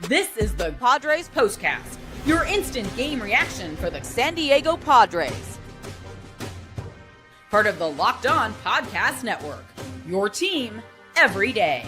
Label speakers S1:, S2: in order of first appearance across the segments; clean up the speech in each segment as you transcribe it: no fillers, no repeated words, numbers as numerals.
S1: This is the Padres POSTCAST, your instant game reaction for the San Diego Padres. Part of the Locked On Podcast Network, your team every day.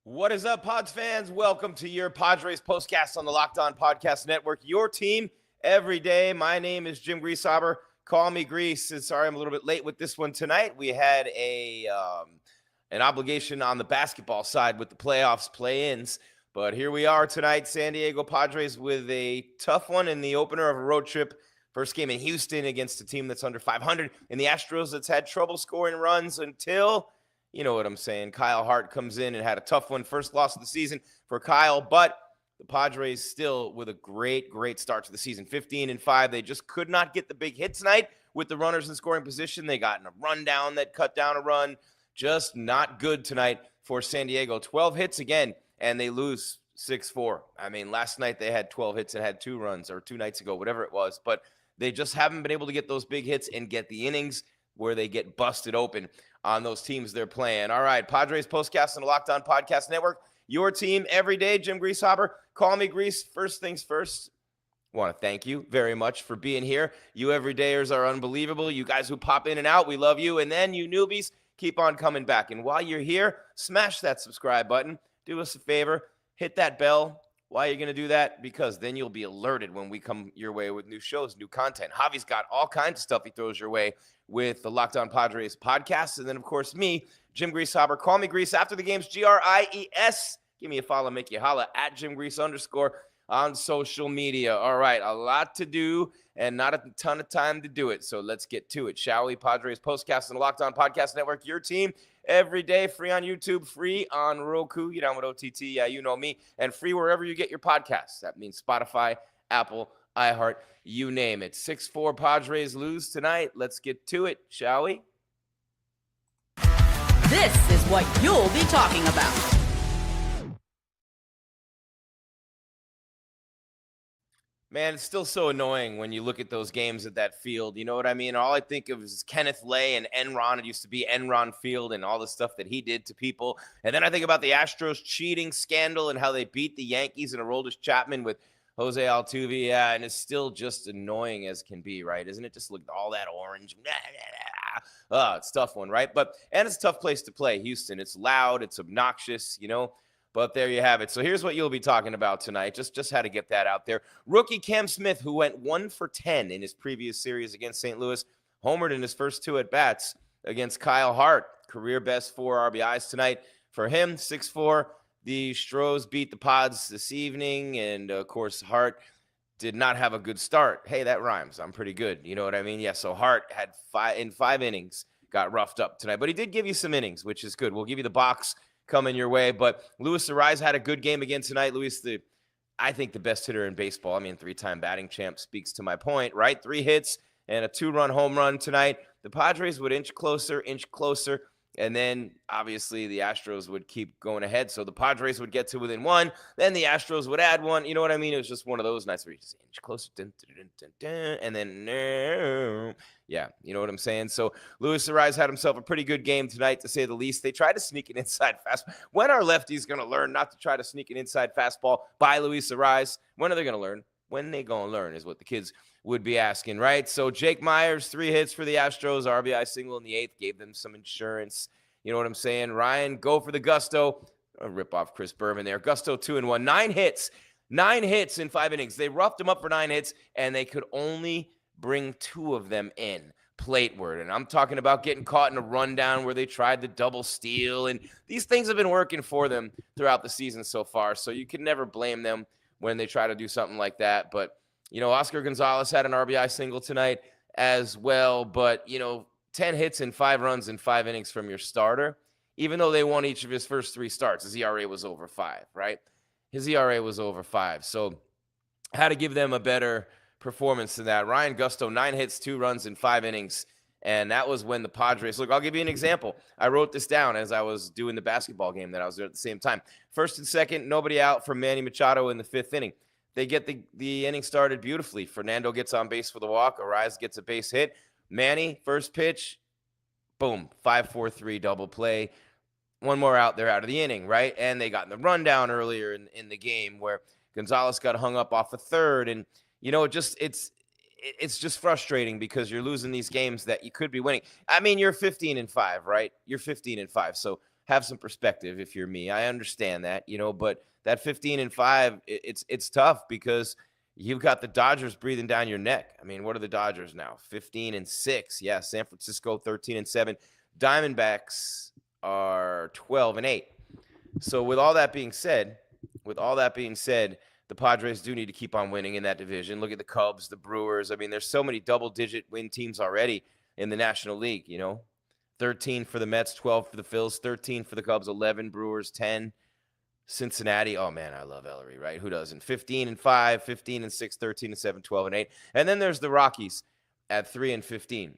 S2: What is up, Pods fans? Welcome to your Padres POSTCAST on the Locked On Podcast Network, your team every day. My name is Jim Greasehaber. Call me Grease. Sorry, I'm a little bit late with this one tonight. We had an obligation on the basketball side with the playoffs play-ins, but here we are tonight, San Diego Padres with a tough one in the opener of a road trip. First game in Houston against a team that's under 500, and the Astros that's had trouble scoring runs until, you know what I'm saying, Kyle Hart comes in and had a tough one. First loss of the season for Kyle, but the Padres still with a great start to the season. 15-5. They just could not get the big hit tonight with the runners in scoring position. They got in a rundown that cut down a run. Just not good tonight for San Diego. 12 hits again, and they lose 6-4. I mean, last night they had 12 hits and had 2 runs, or 2 nights ago, whatever it was. But they just haven't been able to get those big hits and get the innings where they get busted open on those teams they're playing. All right, Padres POSTCAST on the Locked On Podcast Network. Your team every day. Jim Greasehaber. Call me Grease. First things first, I want to thank you very much for being here. You everydayers are unbelievable. You guys who pop in and out, we love you. And then you newbies, keep on coming back. And while you're here, smash that subscribe button. Do us a favor. Hit that bell. Why are you going to do that? Because then you'll be alerted when we come your way with new shows, new content. Javi's got all kinds of stuff he throws your way with the Locked On Padres podcast. And then, of course, me, Jim Greasehaber. Call me Grease after the games, Gries. Give me a follow, make you holla, at Jim Grease _ on social media. All right, a lot to do and not a ton of time to do it. So let's get to it, shall we? Padres POSTCAST on the Locked On Podcast Network, your team every day, free on YouTube, free on Roku. You down with OTT? Yeah, you know me. And free wherever you get your podcasts. That means Spotify, Apple, iHeart, you name it. 6-4 Padres lose tonight. Let's get to it, shall we?
S1: This is what you'll be talking about.
S2: Man, it's still so annoying when you look at those games at that field. You know what I mean? All I think of is Kenneth Lay and Enron. It used to be Enron Field and all the stuff that he did to people. And then I think about the Astros cheating scandal and how they beat the Yankees and Aroldis Chapman with Jose Altuve. Yeah, and it's still just annoying as can be, right? Isn't it? Just look all that orange. It's a tough one, right? And it's a tough place to play, Houston. It's loud. It's obnoxious, you know. But there you have it. So here's what you'll be talking about tonight. Just had to get that out there. Rookie Cam Smith, who went 1 for 10 in his previous series against St. Louis, homered in his first 2 at-bats against Kyle Hart. Career best 4 RBIs tonight for him, 6-4. The Astros beat the Pods this evening, and, of course, Hart did not have a good start. Hey, that rhymes. I'm pretty good. You know what I mean? Yeah, so Hart had 5 innings, got roughed up tonight. But he did give you some innings, which is good. We'll give you the box coming your way. But Luis Arraez had a good game again tonight. Luis, I think the best hitter in baseball. I mean, 3-time batting champ speaks to my point, right? 3 hits and a 2-run home run tonight. The Padres would inch closer, and then obviously the Astros would keep going ahead. So the Padres would get to within 1, then the Astros would add 1. You know what I mean? It was just one of those nights where you just inch closer, and then no. Yeah, you know what I'm saying? So Luis Arraez had himself a pretty good game tonight, to say the least. They tried to sneak an inside fastball. When are lefties going to learn not to try to sneak an inside fastball by Luis Arraez? When are they going to learn? When they going to learn is what the kids would be asking, right? So Jake Myers, 3 hits for the Astros, RBI single in the 8th, gave them some insurance. You know what I'm saying? Ryan, go for the gusto. Rip off Chris Berman there. Gusto 2-1, 9 hits in 5 innings. They roughed him up for 9 hits, and they could only bring 2 of them in plateward. And I'm talking about getting caught in a rundown where they tried the double steal. And these things have been working for them throughout the season so far. So you can never blame them when they try to do something like that. But, you know, Oscar Gonzalez had an RBI single tonight as well. But, you know, 10 hits and 5 runs in 5 innings from your starter, even though they won each of his first 3 starts, his ERA was over 5, right? His ERA was over 5. So had to give them a better performance than that. Ryan Gusto, 9 hits, 2 runs in 5 innings. And that was when the Padres, look, I'll give you an example. I wrote this down as I was doing the basketball game that I was there at the same time. First and second, nobody out for Manny Machado in the 5th inning. They get the inning started beautifully. Fernando gets on base for the walk. Arraez gets a base hit. Manny, first pitch, Boom, 5-4-3 double play. One more out, they're out of the inning, right? And they got in the rundown earlier in the game where Gonzalez got hung up off a third. And, it's just frustrating because you're losing these games that you could be winning. I mean, you're 15-5, right? You're 15-5. So have some perspective if you're me. I understand that, but that 15-5, it's tough because you've got the Dodgers breathing down your neck. I mean, what are the Dodgers now? 15-6. Yeah, San Francisco 13-7. Diamondbacks are 12-8. So with all that being said, the Padres do need to keep on winning in that division. Look at the Cubs, the Brewers. I mean, there's so many double-digit win teams already in the National League, 13 for the Mets, 12 for the Phils, 13 for the Cubs, 11 Brewers, 10 Cincinnati. Oh, man, I love Ellery, right? Who doesn't? 15-5, 15-6, 13-7, 12-8. And then there's the Rockies at 3-15,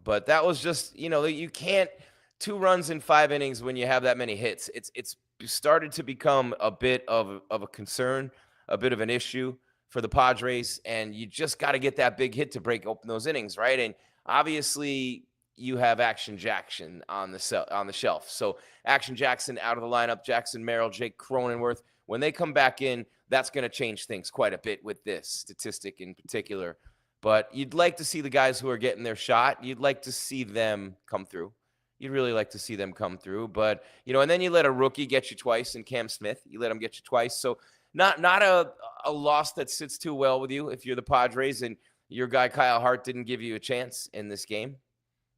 S2: But that was just, you can't – 2 runs in 5 innings when you have that many hits. It's started to become a bit of a concern, a bit of an issue for the Padres, and you just got to get that big hit to break open those innings, right? And obviously you have Action Jackson on the shelf. So Action Jackson out of the lineup, Jackson, Merrill, Jake Cronenworth. When they come back in, that's going to change things quite a bit with this statistic in particular. But you'd like to see the guys who are getting their shot. You'd like to see them come through. You'd really like to see them come through. But, and then you let a rookie get you twice in Cam Smith. You let him get you twice. So not a loss that sits too well with you if you're the Padres and your guy Kyle Hart didn't give you a chance in this game.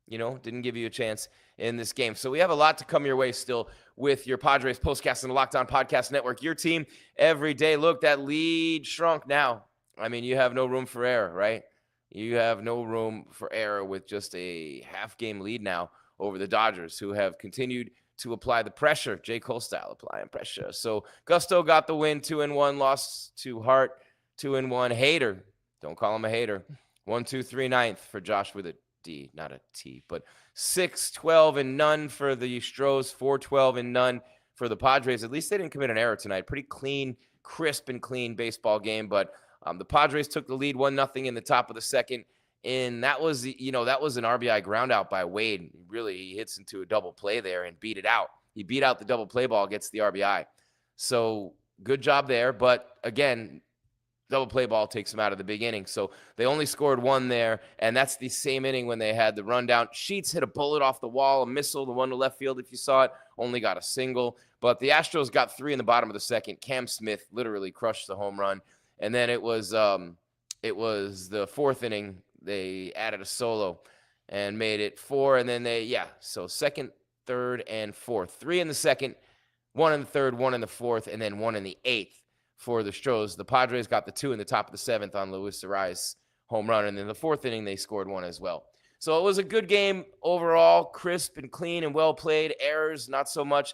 S2: Didn't give you a chance in this game. So we have a lot to come your way still with your Padres postcast and the Locked On Podcast Network. Your team every day. Look, that lead shrunk now. I mean, you have no room for error, right? You have no room for error with just a half-game lead now over the Dodgers, who have continued to apply the pressure, J. Cole style, applying pressure. So Gusto got the win, 2-1, lost to Hart, 2-1. Hater, don't call him a hater. 1-2-3 ninth for Josh with a D, not a T, but 6-12-0 for the Astros, 4-12-0 for the Padres. At least they didn't commit an error tonight. Pretty clean, crisp and clean baseball game, but the Padres took the lead 1-0 in the top of the second. And that was, an RBI ground out by Wade. Really, he hits into a double play there and beat it out. He beat out the double play ball, gets the RBI. So good job there. But again, double play ball takes him out of the big inning. So they only scored 1 there. And that's the same inning when they had the rundown. Sheets hit a bullet off the wall, a missile, the one to left field, if you saw it, only got a single. But the Astros got 3 in the bottom of the second. Cam Smith literally crushed the home run. And then it was the 4th inning. They added a solo and made it 4. And then so 2nd, 3rd, and 4th. 3 in the 2nd, 1 in the 3rd, 1 in the 4th, and then 1 in the 8th for the Astros. The Padres got the 2 in the top of the 7th on Luis Arraez home run. And then the 4th inning, they scored 1 as well. So it was a good game overall, crisp and clean and well played. Errors, not so much.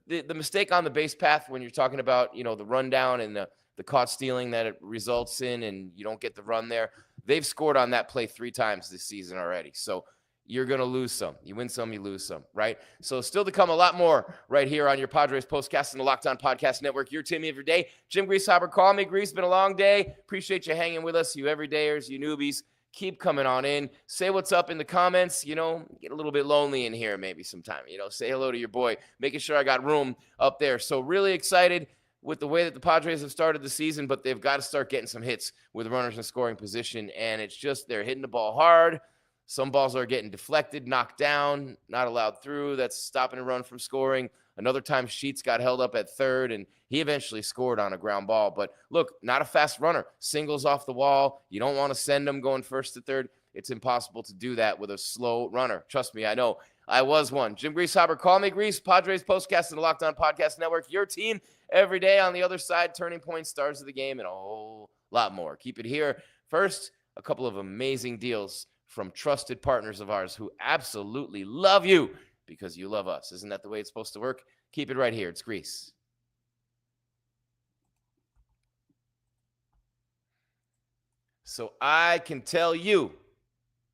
S2: The mistake on the base path when you're talking about, the rundown and the caught stealing that it results in and you don't get the run there. They've scored on that play 3 times this season already. So you're going to lose some. You win some, you lose some, right? So still to come a lot more right here on your Padres postcast and the Locked On Podcast Network. Your team every day. Jim Greasehaber, call me. Grease, been a long day. Appreciate you hanging with us, you everydayers, you newbies. Keep coming on in. Say what's up in the comments. Get a little bit lonely in here maybe sometime. Say hello to your boy. Making sure I got room up there. So really excited with the way that the Padres have started the season, but they've got to start getting some hits with runners in scoring position, and it's just they're hitting the ball hard. Some balls are getting deflected, knocked down, not allowed through. That's stopping a run from scoring. Another time, Sheets got held up at 3rd, and he eventually scored on a ground ball. But look, not a fast runner. Singles off the wall. You don't want to send them going 1st to 3rd. It's impossible to do that with a slow runner. Trust me, I know. I was one. Jim Greasehaber, call me Grease, Padres postcast and the Locked On Podcast Network. Your team every day on the other side, turning point, stars of the game, and a whole lot more. Keep it here. First, a couple of amazing deals from trusted partners of ours who absolutely love you because you love us. Isn't that the way it's supposed to work? Keep it right here. It's Grease. So I can tell you,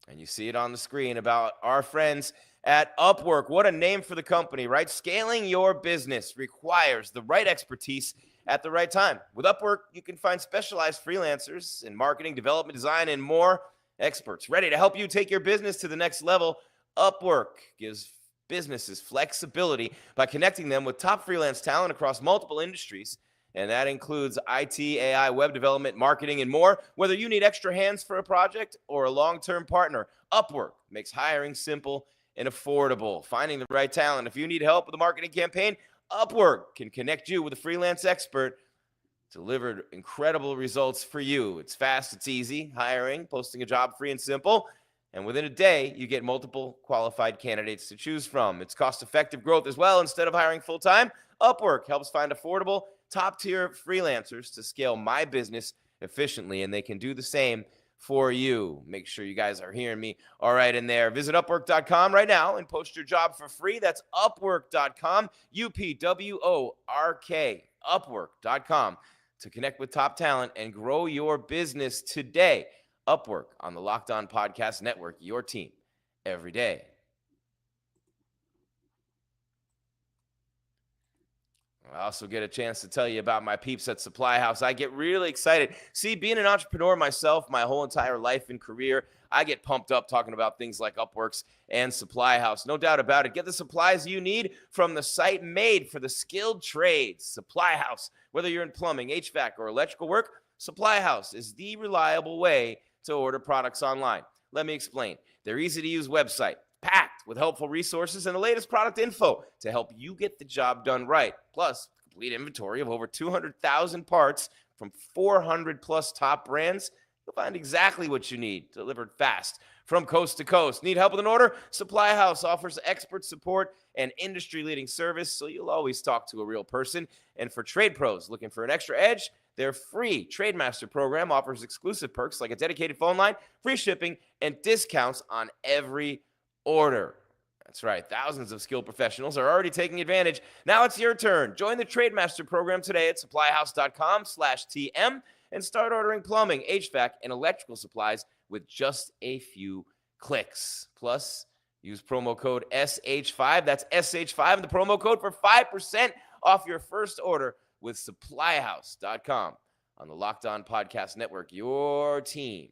S2: and you see it on the screen, about our friends at Upwork. What a name for the company, right? Scaling your business requires the right expertise at the right time. With Upwork, you can find specialized freelancers in marketing, development, design, and more experts ready to help you take your business to the next level. Upwork gives businesses flexibility by connecting them with top freelance talent across multiple industries. And that includes IT, AI, web development, marketing, and more. Whether you need extra hands for a project or a long-term partner, Upwork makes hiring simple and affordable. Finding the right talent. If you need help with a marketing campaign, Upwork can connect you with a freelance expert. Delivered incredible results for you. It's fast, it's easy. Hiring, posting a job, free and simple. And within a day, you get multiple qualified candidates to choose from. It's cost-effective growth as well. Instead of hiring full-time, Upwork helps find affordable, top-tier freelancers to scale my business efficiently, and they can do the same for you. Make sure you guys are hearing me all right in there. Visit Upwork.com right now and post your job for free. That's Upwork.com, Upwork, Upwork.com, to connect with top talent and grow your business today. Upwork on the Locked On Podcast Network, your team every day. I also get a chance to tell you about my peeps at Supply House. I get really excited. See, being an entrepreneur myself, my whole entire life and career, I get pumped up talking about things like Upworks and Supply House. No doubt about it. Get the supplies you need from the site made for the skilled trades. Supply House. Whether you're in plumbing, HVAC, or electrical work, Supply House is the reliable way to order products online. Let me explain. Their easy-to-use website, packed with helpful resources and the latest product info to help you get the job done right. Plus, complete inventory of over 200,000 parts from 400-plus top brands. You'll find exactly what you need, delivered fast from coast to coast. Need help with an order? Supply House offers expert support and industry-leading service, so you'll always talk to a real person. And for trade pros looking for an extra edge, their free TradeMaster program offers exclusive perks like a dedicated phone line, free shipping, and discounts on every order. That's right. Thousands of skilled professionals are already taking advantage. Now it's your turn. Join the TradeMaster program today at supplyhouse.com/TM and start ordering plumbing, HVAC, and electrical supplies with just a few clicks. Plus, use promo code SH5. That's SH5 and the promo code for 5% off your first order with supplyhouse.com on the Locked On Podcast Network, your team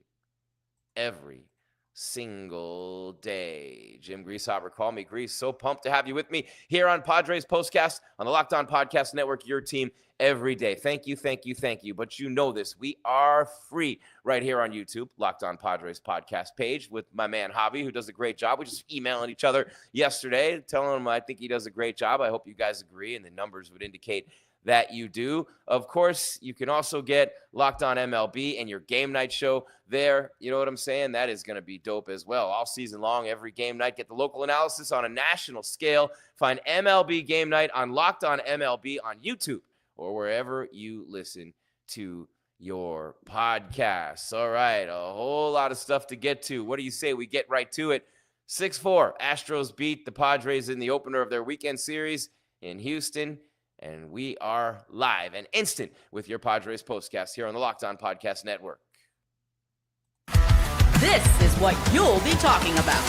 S2: every single day. Jim Greasehopper, call me Grease. So pumped to have you with me here on Padres POSTCAST on the Locked On Podcast Network, your team every day. Thank you, thank you, thank you. But you know this, we are free right here on YouTube, Locked On Padres podcast page with my man Javi, who does a great job. We just emailing each other yesterday, telling him I think he does a great job. I hope you guys agree, and the numbers would indicate that you do. Of course, you can also get Locked On MLB and your game night show there. You know what I'm saying? That is going to be dope as well. All season long, every game night. Get the local analysis on a national scale. Find MLB Game Night on Locked On MLB on YouTube or wherever you listen to your podcasts. All right, a whole lot of stuff to get to. What do you say we get right to it? 6-4, Astros beat the Padres in the opener of their weekend series in Houston. And we are live and instant with your Padres POSTCAST here on the Locked On Podcast Network.
S1: This is what you'll be talking about.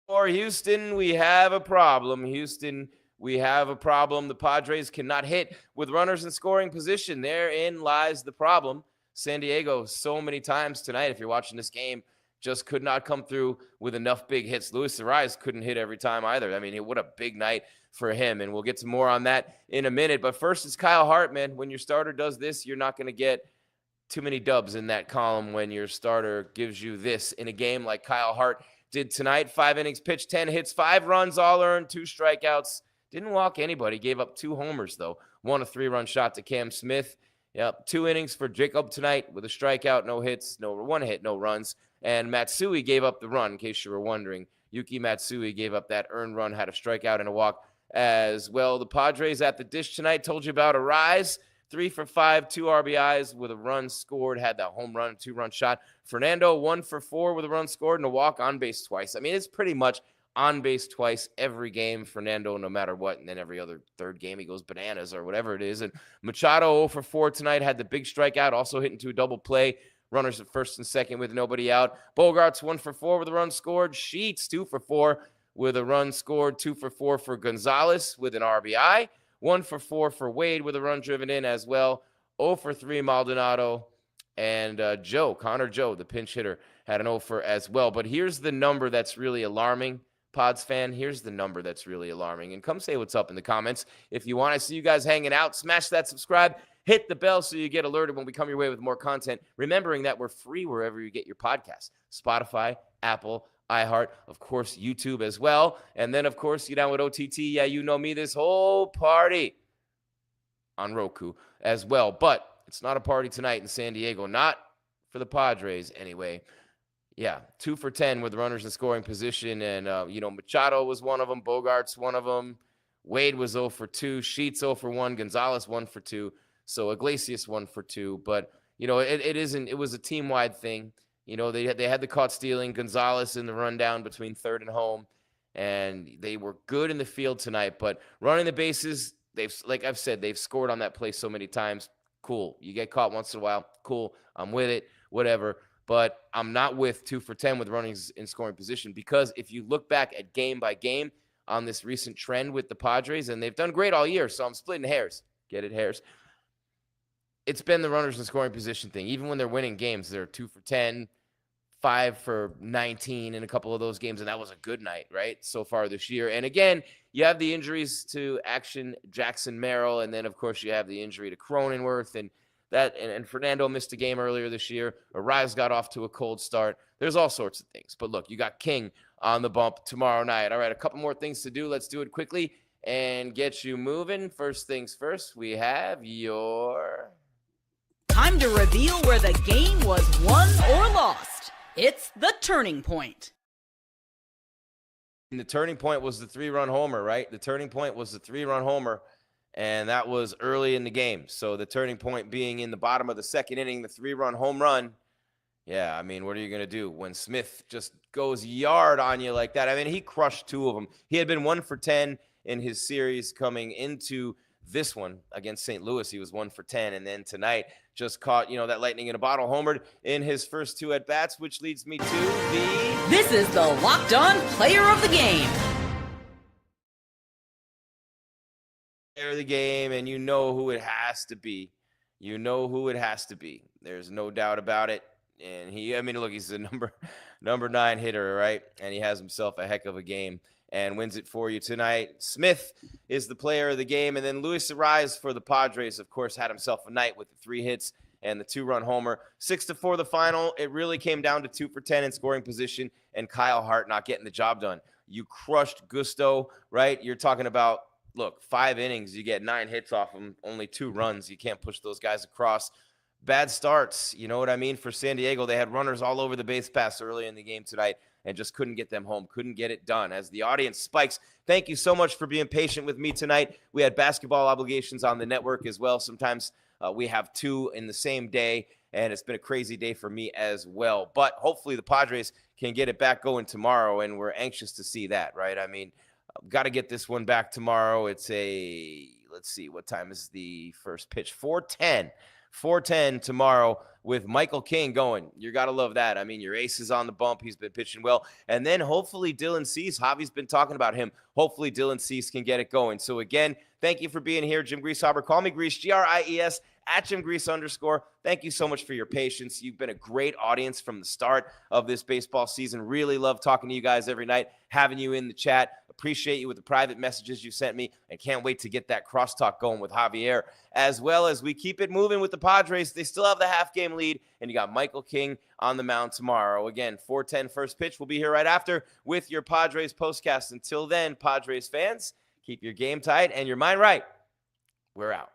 S2: For Houston, we have a problem. Houston, we have a problem. The Padres cannot hit with runners in scoring position. Therein lies the problem. San Diego, so many times tonight, if you're watching this game, just could not come through with enough big hits. Luis Arraez couldn't hit every time either. I mean, what a big night for him, and we'll get to more on that in a minute. But first, it's Kyle Hart, man. When your starter does this, you're not going to get too many dubs in that column when your starter gives you this in a game like Kyle Hart did tonight. 5 innings pitched, 10 hits, 5 runs, all earned, 2 strikeouts. Didn't walk anybody. Gave up 2 homers, though. 1 a 3-run shot to Cam Smith. Yep, 2 innings for Jacob tonight with a strikeout, no hits, 1 hit, no runs. And Matsui gave up the run, in case you were wondering. Yuki Matsui gave up that earned run, had a strikeout and a walk as well. The Padres at the dish tonight, told you about Arraez. 3 for 5, 2 RBIs with a run scored, had that home run, 2-run shot. Fernando, 1 for 4 with a run scored and a walk, on base twice. I mean, it's pretty much on base twice every game, Fernando, no matter what. And then every other third game, he goes bananas or whatever it is. And Machado, 0 for 4 tonight, had the big strikeout, also hit into a double play. Runners at first and second with nobody out. Bogarts, 1 for 4 with a run scored. Sheets, 2 for 4 with a run scored. 2 for 4 for Gonzalez with an RBI. 1 for 4 for Wade with a run driven in as well. 0 for 3 Maldonado. And Connor Joe, the pinch hitter, had an 0 for as well. But here's the number that's really alarming, Pods fan. Here's the number that's really alarming. And come say what's up in the comments. If you want to see you guys hanging out, smash that subscribe. Hit the bell so you get alerted when we come your way with more content. Remembering that we're free wherever you get your podcasts. Spotify, Apple, iHeart, of course, YouTube as well. And then, of course, you down with OTT. Yeah, you know me, this whole party on Roku as well. But it's not a party tonight in San Diego. Not for the Padres anyway. Yeah, 2 for 10 with runners in scoring position. And, Machado was one of them. Bogart's one of them. Wade was 0 for 2. Sheets 0 for 1. Gonzalez 1 for 2. So Iglesias 1 for 2. But, it was a team-wide thing. They had the caught stealing. Gonzalez in the rundown between third and home. And they were good in the field tonight. But running the bases, like I've said, they've scored on that play so many times. Cool. You get caught once in a while. Cool. I'm with it. Whatever. But I'm not with 2 for 10 with runners in scoring position, because if you look back at game by game on this recent trend with the Padres, and they've done great all year, so I'm splitting hairs. Get it, hairs? It's been the runners in scoring position thing. Even when they're winning games, they're 2 for 10, 5 for 19 in a couple of those games, and that was a good night, right, so far this year. And again, you have the injuries to Jackson Merrill, and then, of course, you have the injury to Cronenworth, and Fernando missed a game earlier this year. Arraez got off to a cold start. There's all sorts of things. But look, you got King on the bump tomorrow night. All right, a couple more things to do. Let's do it quickly and get you moving. First things first, we have your...
S1: Time to reveal where the game was won or lost. It's the turning point.
S2: And the turning point was the 3-run homer, right? The turning point was the 3-run homer. And that was early in the game. So the turning point being in the bottom of the second inning, the 3-run home run. Yeah, I mean, what are you going to do when Smith just goes yard on you like that? I mean, he crushed 2 of them. He had been 1 for 10 in his series coming into this one against St. Louis. He was 1 for 10. And then tonight just caught, that lightning in a bottle, homered in his first 2 at-bats, which leads me to the...
S1: This is the Locked On Player of the Game.
S2: Of the game, and you know who it has to be. You know who it has to be. There's no doubt about it. And he's the number 9 hitter, right? And he has himself a heck of a game and wins it for you tonight. Smith is the player of the game. And then Luis Arraez for the Padres, of course, had himself a night with the 3 hits and the 2-run homer. 6-4 the final. It really came down to 2 for 10 in scoring position and Kyle Hart not getting the job done. You crushed Gusto, right? You're talking about, look, 5 innings, you get 9 hits off them, only 2 runs. You can't push those guys across. Bad starts, you know what I mean? For San Diego, they had runners all over the base pass early in the game tonight and just couldn't get them home, couldn't get it done. As the audience spikes, thank you so much for being patient with me tonight. We had basketball obligations on the network as well. Sometimes we have 2 in the same day, and it's been a crazy day for me as well. But hopefully the Padres can get it back going tomorrow, and we're anxious to see that, right? I mean, got to get this one back tomorrow. Let's see, what time is the first pitch? 4:10 tomorrow with Michael King going. You got to love that. I mean, your ace is on the bump. He's been pitching well. And then hopefully Dylan Cease, Javi's been talking about him. Hopefully Dylan Cease can get it going. So again, thank you for being here. Jim Greasehaber. Call me Grease, Gries, at Jim Grease _. Thank you so much for your patience. You've been a great audience from the start of this baseball season. Really love talking to you guys every night, having you in the chat. Appreciate you with the private messages you sent me, and can't wait to get that crosstalk going with Javier, as well as we keep it moving with the Padres. They still have the half-game lead, and you got Michael King on the mound tomorrow. Again, 4:10 first pitch. We'll be here right after with your Padres postcast. Until then, Padres fans, keep your game tight and your mind right. We're out.